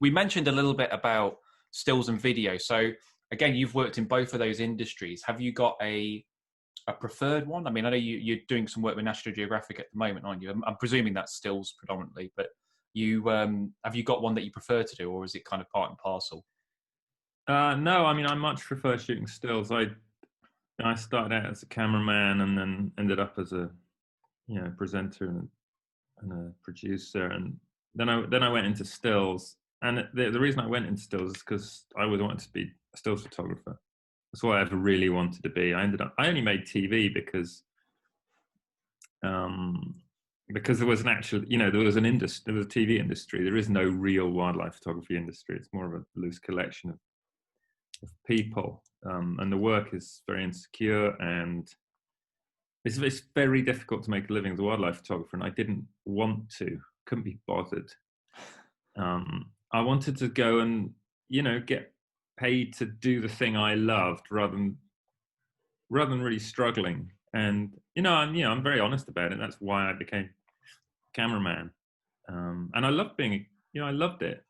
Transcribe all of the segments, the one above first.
we mentioned a little bit about stills and video. So again, you've worked in both of those industries. Have you got a preferred one? I mean, I know you're doing some work with National Geographic at the moment, aren't you? I'm presuming that's stills predominantly, but you have you got one that you prefer to do, or is it kind of part and parcel? No, I mean, I much prefer shooting stills. I started out as a cameraman and then ended up as a presenter and a producer, and then I went into stills. And the reason I went into stills is because I always wanted to be a stills photographer. That's what I ever really wanted to be. I only made TV because there was an actual, there was an industry, there was a TV industry. There is no real wildlife photography industry. It's more of a loose collection of people, and the work is very insecure, and it's very difficult to make a living as a wildlife photographer, and I didn't want to, couldn't be bothered. I wanted to go and get paid to do the thing I loved rather than really struggling. And I'm very honest about it. That's why I became cameraman, and I loved being I loved it.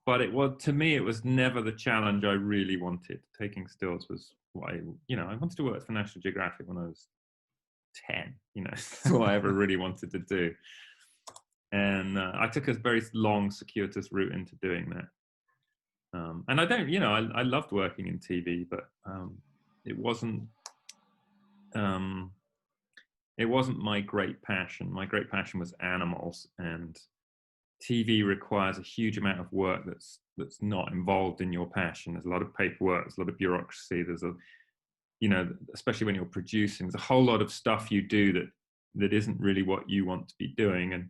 But to me, it was never the challenge I really wanted. Taking stills was what I wanted to work for National Geographic when I was 10. That's all I ever really wanted to do. And I took a very long, circuitous route into doing that. And I don't, I loved working in TV, but it wasn't my great passion. My great passion was animals, and TV requires a huge amount of work that's not involved in your passion. There's a lot of paperwork, there's a lot of bureaucracy, there's especially when you're producing, there's a whole lot of stuff you do that isn't really what you want to be doing. And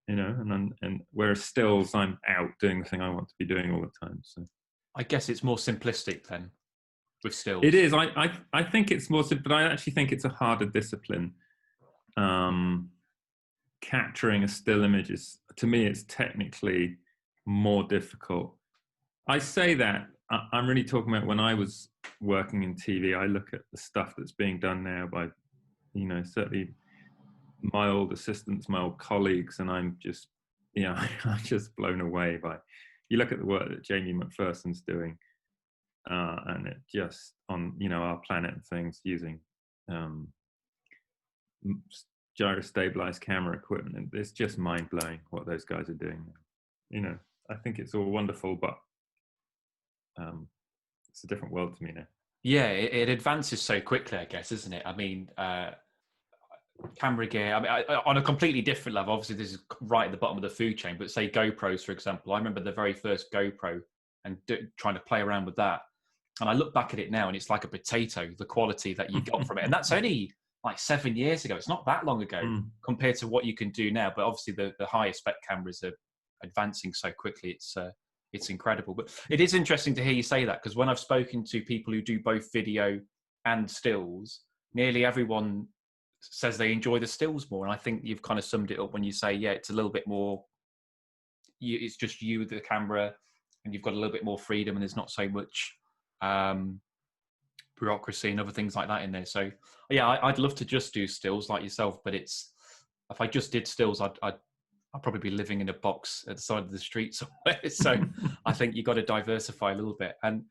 and whereas stills, I'm out doing the thing I want to be doing all the time. So I guess it's more simplistic then with stills. It is. I think it's more simple, but I actually think it's a harder discipline. Capturing a still image is, to me, it's technically more difficult. I say that, I'm really talking about when I was working in TV. I look at the stuff that's being done now by, certainly my old assistants, my old colleagues, and I'm just, I'm just blown away by, you look at the work that Jamie McPherson's doing, and it just on, our planet and things, using gyro-stabilized camera equipment, and it's just mind-blowing what those guys are doing. I think it's all wonderful, but it's a different world to me now. Yeah, it advances so quickly, I guess, isn't it? I mean, camera gear, on a completely different level, obviously this is right at the bottom of the food chain, but say GoPros, for example. I remember the very first GoPro and trying to play around with that. And I look back at it now and it's like a potato, the quality that you got from it. And that's only like 7 years ago. It's not that long ago compared to what you can do now. But obviously the higher spec cameras are advancing so quickly. It's incredible. But it is interesting to hear you say that, because when I've spoken to people who do both video and stills, nearly everyone says they enjoy the stills more. And I think you've kind of summed it up when you say, yeah, it's a little bit more, it's just you with the camera and you've got a little bit more freedom and there's not so much bureaucracy and other things like that in there. So yeah, I'd love to just do stills like yourself, but if I just did stills, I'd probably be living in a box at the side of the street somewhere. So I think you've got to diversify a little bit. And